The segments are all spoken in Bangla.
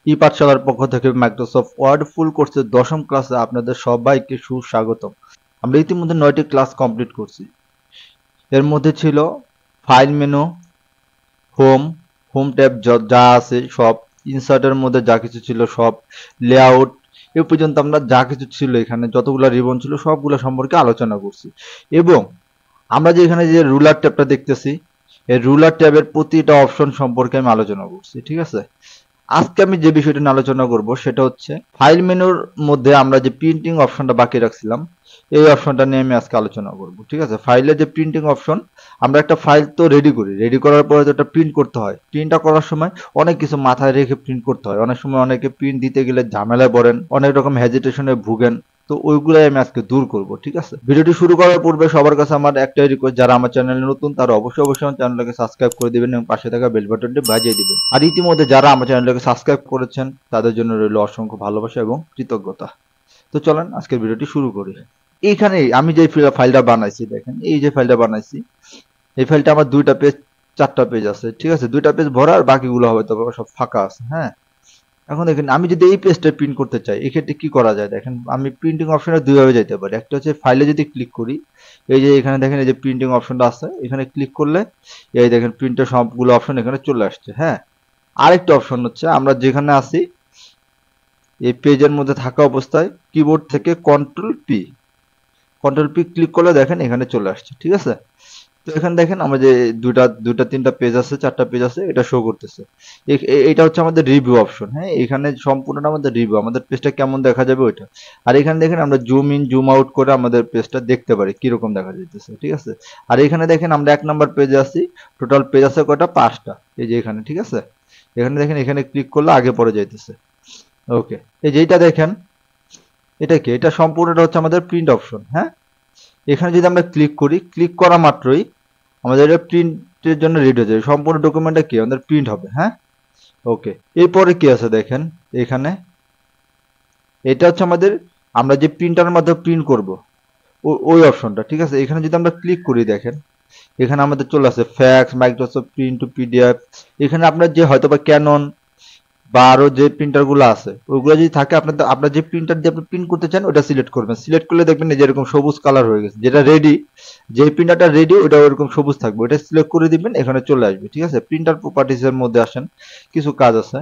ই পাঠশালার পক্ষ থেকে মাইক্রোসফট ওয়ার্ড ফুল কোর্সের 10ম ক্লাসে আপনাদের সবাইকে সুস্বাগতম। আমরা ইতিমধ্যে 9টি ক্লাস কমপ্লিট করছি। এর মধ্যে ছিল file menu, home, home tab যা আছে সব, ইনসার্টের মধ্যে যা কিছু ছিল সব, লেআউট, এ পর্যন্ত আমরা যা কিছু ছিল এখানে যতগুলো রিবন ছিল সবগুলো সম্পর্কে আলোচনা করছি। এবং আমরা যে এখানে যে রুলার ট্যাবটা দেখতেছি, এই রুলার ট্যাবের প্রতিটা অপশন সম্পর্কে আমি আলোচনা করছি, ঠিক আছে। আজকে আমি যে বিষয়টা নিয়ে আলোচনা করব সেটা হচ্ছে ফাইল মেনুর মধ্যে আমরা যে প্রিন্টিং অপশনটা বাকি রাখছিলাম, এই অপশনটা নিয়ে আমি আজকে আলোচনা করব, ঠিক আছে। ফাইলের যে প্রিন্টিং অপশন, আমরা একটা ফাইল তো রেডি করি, রেডি করার পরে তো একটা প্রিন্ট করতে হয়। প্রিন্টটা করার সময় অনেক কিছু মাথায় রেখে প্রিন্ট করতে হয়, অনেক সময় অনেকে প্রিন্ট দিতে গেলে ঝামেলায় পড়েন, অনেক রকম হেজিটেশনে ভুগেন। তো ওইগুলাই আমি আজকে দূর করব, ঠিক আছে। ভিডিওটি শুরু করার পূর্বে সবার কাছে আমার একটাই রিকোয়েস্ট, যারা আমার চ্যানেলে নতুন তারা অবশ্যই আমার চ্যানেলটাকে সাবস্ক্রাইব করে দিবেন এবং পাশে থাকা বেল বাটনটি বাজিয়ে দিবেন। আর ইতিমধ্যে যারা আমার চ্যানেলটাকে সাবস্ক্রাইব করেছেন তাদের জন্য রইল অসংখ্য ভালোবাসা এবং কৃতজ্ঞতা। তো চলেন আজকের ভিডিওটি শুরু করি। এইখানে আমি যে ফাইলটা বানাইছি, দেখেন এই যে ফাইলটা বানাইছি, এই ফাইলটা আমার 2টা পেজ 4টা পেজ আছে, ঠিক আছে। 2টা পেজ ভরা আর বাকিগুলো হবে তবে সব ফাঁকা আছে। হ্যাঁ, এখন দেখেন আমি যদি এই পেজটা প্রিন্ট করতে চাই, এক্ষেত্রে কি করা যায় দেখেন। আমি প্রিন্টিং অপশনে দুইভাবে যেতে পারি। একটা হচ্ছে ফাইলে যদি ক্লিক করি, এই যে এখানে দেখেন এই যে প্রিন্টিং অপশনটা আছে, এখানে ক্লিক করলে এই দেখেন প্রিন্টের সবগুলো অপশন এখানে চলে আসছে। হ্যাঁ, আরেকটা অপশন হচ্ছে আমরা যেখানে আছি এই পেজের মধ্যে থাকা অবস্থায় কিবোর্ড থেকে কন্ট্রোল পি ক্লিক করলে দেখেন এখানে চলে আসছে, ঠিক আছে। তো এখানে দেখেন আমরা যে দুটা 3টা পেজ আছে, 4টা পেজ আছে, এটা শো করতেছে। এটা হচ্ছে আমাদের রিভিউ অপশন। হ্যাঁ, এখানে সম্পূর্ণটা আমাদের রিভিউ, আমাদের পেজটা কেমন দেখা যাবে ওইটা। আর এখানে দেখেন আমরা জুম ইন জুম আউট করে আমাদের পেজটা দেখতে পারি কিরকম দেখা যাইতেছে, ঠিক আছে। আর এখানে দেখেন আমরা 1 নাম্বার পেজে আছি, টোটাল পেজ আছে কয়টা, 5টা। এই যে এখানে, ঠিক আছে। এখানে দেখেন এখানে ক্লিক করলে আগে পরে যাইতেছে। ওকে, এই যে এইটা দেখেন, এটা কি, এটা সম্পূর্ণটা হচ্ছে আমাদের প্রিন্ট অপশন। হ্যাঁ, এখানে যদি আমরা ক্লিক করি, ক্লিক করা মাত্রই আমাদের এটা প্রিন্টের জন্য রেডি হয়ে যাবে, সম্পূর্ণ ডকুমেন্টটা কি আমাদের প্রিন্ট হবে। হ্যাঁ, ওকে, এরপরে কি আছে দেখেন এখানে, এটা হচ্ছে আমাদের আমরা যে প্রিন্টারের মাধ্যমে প্রিন্ট করব ওই অপশনটা, ঠিক আছে। এখানে যদি আমরা ক্লিক করি দেখেন এখানে আমাদের চলে আসে fax, Microsoft print to PDF. এখানে আপনার যে হয়তোবা ক্যানন বা আরো যে প্রিন্টার গুলো আছে ওইগুলো যদি থাকে, আপনার যে প্রিন্টার দিয়ে আপনি প্রিন্ট করতে চান ওটা সিলেক্ট করবেন। সিলেক্ট করলে দেখবেন যে এরকম সবুজ কালার হয়ে গেছে, যেটা রেডি, যে প্রিন্টারটা রেডি ওটা ওরকম সবুজ থাকবে, ওটা সিলেক্ট করে দিবেন, এখানে চলে আসবে, ঠিক আছে। প্রিন্টার প্রপার্টিজ এর মধ্যে আসেন, কিছু কাজ আছে।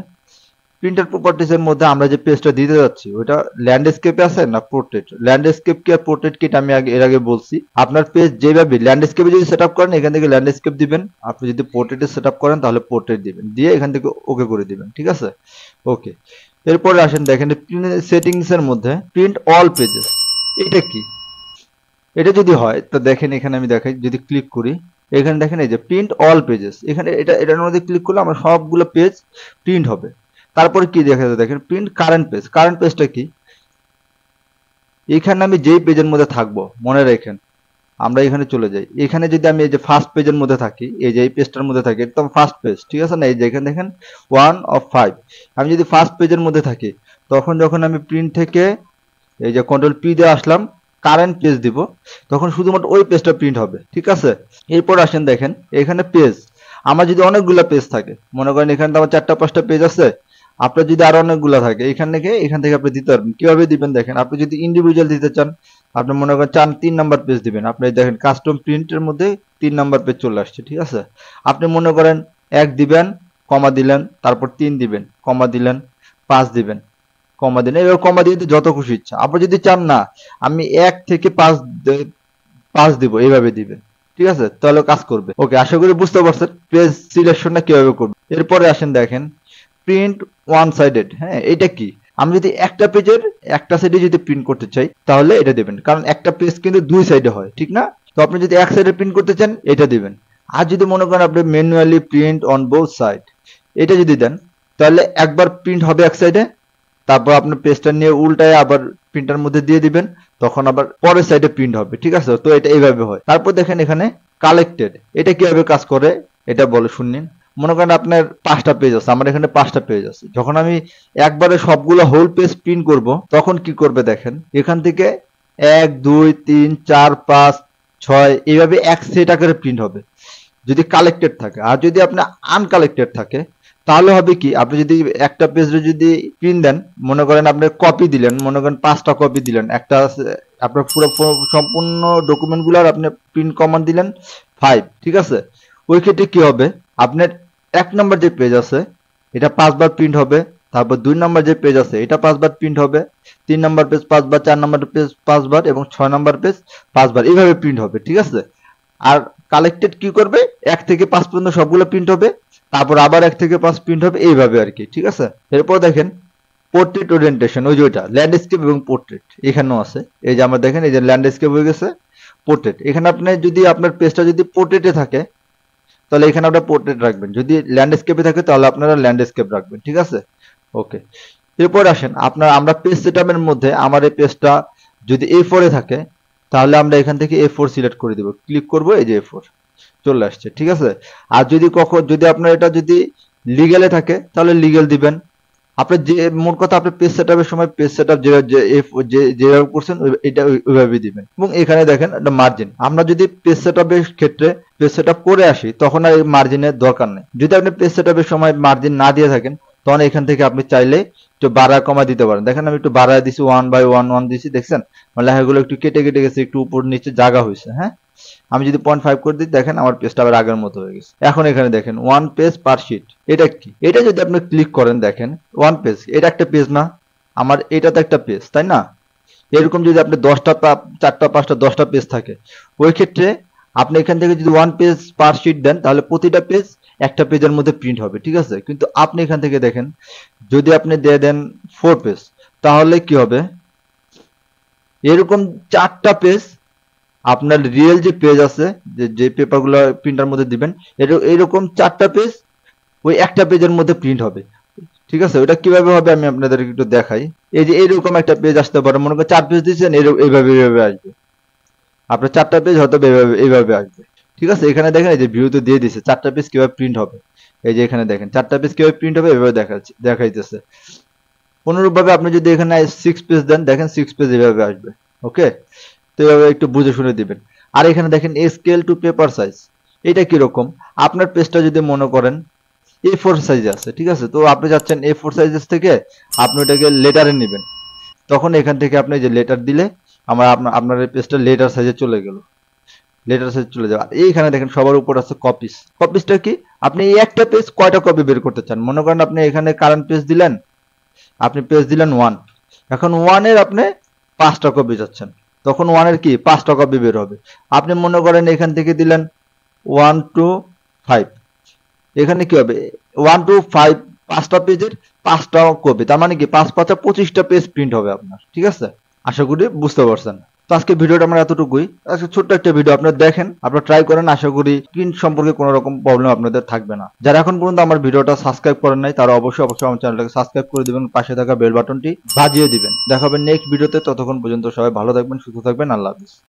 প্রিন্টার প্রপার্টিজ এর মধ্যে আমরা যে পেজটা দিতে যাচ্ছি ওটা ল্যান্ডস্কেপে আছে না পোর্ট্রেট, ল্যান্ডস্কেপ কি আর পোর্ট্রেট কি আমি এর আগে বলছি। আপনার পেজ যেভাবে ল্যান্ডস্কেপে যদি সেটআপ করেন এখান থেকে ল্যান্ডস্কেপ দিবেন, আপনি যদি পোর্ট্রেটে সেটআপ করেন তাহলে পোর্ট্রেট দিবেন, দিয়ে এখান থেকে ওকে করে দিবেন, ঠিক আছে। ওকে, এরপরে আসেন দেখেন সেটিংস এর মধ্যে প্রিন্ট অল পেজেস, এটা কি, এটা যদি হয় তো দেখেন এখানে আমি দেখাই, যদি ক্লিক করি এখানে দেখেন এই যে প্রিন্ট অল পেজেস, এখানে এটার মধ্যে ক্লিক করলে আমার সবগুলো পেজ প্রিন্ট হবে। তারপরে কি দেখা যায় দেখেন প্রিন্ট কারেন্ট পেজ, কারেন্ট পেজটা কি, এখানে আমি যেই পেজের মধ্যে থাকবো মনে রাখেন, আমরা এখানে চলে যাই, এখানে যদি আমি এই যে ফার্স্ট পেজের মধ্যে থাকি, এই যে এই পেজটার মধ্যে থাকি একদম ফার্স্ট পেজ, ঠিক আছে না, এই যে এখানে দেখেন 1 of 5, আমি যদি ফার্স্ট পেজের মধ্যে থাকি তখন যখন আমি প্রিন্ট থেকে এই যে কন্ট্রোল পি দিয়ে আসলাম, কারেন্ট পেজ দিব, তখন শুধুমাত্র ওই পেজটা প্রিন্ট হবে, ঠিক আছে। এরপর আসেন দেখেন এখানে পেজ, আমার যদি অনেকগুলো পেজ থাকে, মনে করেন এখানে তো আমার 4টা 5টা পেজ আছে, আপনার যদি আরো অনেকগুলো থাকে এখান থেকে আপনি দিতে পারবেন। কিভাবে দিবেন দেখেন, আপনি যদি ইন্ডিভিজুয়াল দিতে চান, আপনি মনে করেন চান 3 নাম্বার পেজ দিবেন, আপনি দেখেন কাস্টম প্রিন্টের মধ্যে 3 নাম্বার পেজ চলে আসছে, ঠিক আছে। আপনি মনে করেন 1 দিবেন, কমা দিলেন, তারপর 3 দিবেন, কমা দিলেন, 5 দিবেন, কমা দিলেন, এবার কমা দিয়ে যত খুশি ইচ্ছা। আপনি যদি চান না আমি 1 থেকে 5 দিব, এইভাবে দিবেন, ঠিক আছে, তাহলে কাজ করবে। ওকে, আশা করি বুঝতে পারছেন পেজ সিলেকশনটা কিভাবে করবে। এরপরে আসেন দেখেন প্রিন্ট ওয়ান সাইডেড। হ্যাঁ, এটা কি, আমি যদি একটা পেজের একটা সাইডে যদি প্রিন্ট করতে চাই তাহলে এটা দেবেন, কারণ একটা পেজ কিন্তু 2 সাইডে হয়, ঠিক না। তো আপনি যদি এক সাইডে প্রিন্ট করতে চান এটা দিবেন। আর যদি মনে করেন আপনি manually print on both side, এটা যদি দেন তাহলে একবার প্রিন্ট হবে এক সাইডে, তারপর আপনার পেজটা নিয়ে উল্টায় আবার প্রিন্টার মধ্যে দিয়ে দিবেন, তখন আবার পরের সাইডে প্রিন্ট হবে, ঠিক আছে। তো এটা এইভাবে হয়। তারপর দেখেন এখানে কালেক্টেড, এটা কিভাবে কাজ করে এটা বলে শুনুন। মনে করেন আপনার 5টা পেজ আছে, আমার এখানে 5টা পেজ আছে, যখন আমি একবারে সবগুলো হোল পেজ প্রিন্ট করব তখন কি করবে দেখেন, এখান থেকে 1 2 3 4 5 6 এইভাবে এক সেট আকারে প্রিন্ট হবে যদি কালেক্টেড থাকে। আর যদি আপনার আনকালেক্টেড থাকে তাহলে হবে কি, আপনি যদি একটা পেজে যদি প্রিন্ট দেন, মনে করেন আপনি কপি দিলেন, মনে করেন 5টা কপি দিলেন, একটা আপনার পুরো সম্পূর্ণ ডকুমেন্টগুলোর আপনি প্রিন্ট কমান্ড দিলেন 5, ঠিক আছে? ওই ক্ষেত্রে কি হবে, আপনার 1 নম্বর যে পেজ আছে এটা 5 বার প্রিন্ট হবে, তারপর 2 নম্বর যে পেজ আছে এটা 5 বার প্রিন্ট হবে, 3 নম্বর পেজ 5 বার, 4 নম্বর পেজ 5 বার এবং 6 নম্বর পেজ 5 বার, এইভাবে প্রিন্ট হবে, ঠিক আছে? আর কালেক্টেড কি করবে, 1 থেকে 5 পর্যন্ত সবগুলো প্রিন্ট হবে, তারপর আবার 1 থেকে 5 প্রিন্ট হবে, এইভাবে আর কি, ঠিক আছে? এরপর দেখেন পোর্ট্রেট ওরিয়েন্টেশন, ওই যে ওইটা ল্যান্ডস্কেপ এবং পোর্ট্রেট এখানেও আছে। এই যে আমরা দেখেন এই যে ল্যান্ডস্কেপ হয়ে গেছে, পোর্ট্রেট এখানে আপনি যদি আপনার পেজটা যদি পোর্ট্রেটে থাকে তাহলে এখানে আপনারা পোর্ট্রেট রাখবেন, যদি ল্যান্ডস্কেপে থাকে তাহলে আপনারা ল্যান্ডস্কেপ রাখবেন, ঠিক আছে? ওকে, এরপর আসেন আমরা পেজ সেটআপের মধ্যে আমার এই পেজটা যদি A4 এ থাকে তাহলে আমরা এখান থেকে A4 সিলেক্ট করে দিব, ক্লিক করব, এই যে A4 চলে আসছে, ঠিক আছে? আর যদি আপনার এটা যদি লিগ্যালে থাকে তাহলে লিগ্যাল দিবেন। আপনি যে মোট কথা আপনি পেজ সেটআপের সময় পেজ সেটআপ যেভাবে করছেন এটা ওইভাবেই দিবেন। এবং এখানে দেখেন একটা মার্জিন, আমরা যদি পেজ সেটআপের ক্ষেত্রে পেজ সেটআপ করে আসি তখন আর এই মার্জিনের দরকার নেই। যদি আপনি পেজ সেটআপের সময় মার্জিন না দিয়ে থাকেন তখন এখান থেকে আপনি চাইলে একটু বাড়া কমা দিতে পারেন। দেখেন আমি একটু বাড়ায় দিছি, 1/1 দিছি, দেখছেন আমার লেখাগুলো একটু কেটে কেটে গেছে, একটু উপর নিচে জায়গা হয়েছে। হ্যাঁ, আমি যদি 0.5 করে দিই দেখেন আমার পেজটা আবার আগের মতো হয়ে গেছে। এখন এখানে দেখেন 1 পেজ পার শিট, এটা কি, এটা যদি আপনি ক্লিক করেন দেখেন 1 পেজ, এটা একটা পেজ না, আমার এটা তো একটা পেজ, তাই না? এরকম যদি আপনি 10টা 4টা 5টা 10টা পেজ থাকে ওই ক্ষেত্রে আপনি এখান থেকে যদি 1 পেজ পার শিট দেন তাহলে প্রতিটা পেজ একটা পেজের মধ্যে প্রিন্ট হবে, ঠিক আছে? কিন্তু আপনি এখান থেকে দেখেন যদি আপনি দিয়ে দেন 4 পেজ তাহলে কি হবে, এরকম 4টা পেজ আপনার রিয়েল যে পেজ আছে যে পেপারগুলো প্রিন্টার মধ্যে দিবেন এরকম 4টা পেজ ওই একটা পেজের মধ্যে প্রিন্ট হবে, ঠিক আছে? ওটা কিভাবে হবে আমি আপনাদের একটু দেখাই। এই যে এরকম একটা পেজ আসতে পারে, মনে করেন 4 পেজ দিয়েছেন, এইভাবে এইভাবে আসবে, আপনার 4টা পেজ হয়তো এইভাবে আসবে, ঠিক আছে? এখানে দেখেন এই যে ভিউতে দিয়ে দিছে 4টা পেজ কিভাবে প্রিন্ট হবে, এই যে এখানে দেখেন 4টা পেজ কিভাবে প্রিন্ট হবে এভাবে দেখাইতেছে। অনুরূপভাবে আপনি যদি এখানে 6 পেজ দেন দেখেন 6 পেজ এভাবে আসবে, ওকে? তো এভাবে একটু বুঝে শুনে দিবেন। আর এখানে দেখেন স্কেল টু পেপার সাইজ, এটা কিরকম, আপনার পেজটা যদি মনে করেন A4 সাইজে আছে, ঠিক আছে? তো আপনি যাচ্ছেন A4 সাইজেস থেকে আপনি ওটাকে লেটারে নেবেন, তখন এখান থেকে আপনি যে লেটার দিলে আপনার এই পেজটা লেটার সাইজে চলে গেল, লেটার সাইজ চলে যাবে। এইখানে দেখেন সবার উপর আছে কপিস, কপিসটা কি, আপনি এই একটা পেজ কয়টা কপি বের করতে চান, মনে করেন আপনি এখানে কারেন্ট পেজ দিলেন, আপনি পেজ দিলেন 1, এখন 1 এর আপনি 5টা কপি যাচ্ছেন, তখন 1 এর কি 5টা কপি বের হবে। আপনি মনে করেন এখান থেকে দিলেন 1 to 5, এখানে কি হবে 1 to 5 5টা পেজের 5টা কপি, তার মানে কি 5 5 25টা পেজ প্রিন্ট হবে আপনার, ঠিক আছে? আশা করি বুঝতে পারছেন। তো আজকে ভিডিওটা আমার এতটুকুই, আজকে ছোট্ট একটা ভিডিও আপনারা দেখেন, আপনারা ট্রাই করেন, আশা করি প্রিন্ট সম্পর্কে কোনো রকম প্রবলেম আপনাদের থাকবে না। যারা এখন পর্যন্ত আমার ভিডিওটা সাবস্ক্রাইব করেন নাই তারা অবশ্যই আমার চ্যানেলটাকে সাবস্ক্রাইব করে দিবেন, পাশে থাকা বেল বাটনটি বাজিয়ে দিবেন। দেখা হবে নেক্সট ভিডিওতে, ততক্ষণ পর্যন্ত সবাই ভালো থাকবেন, সুস্থ থাকবেন, আল্লাহ হাফেজ।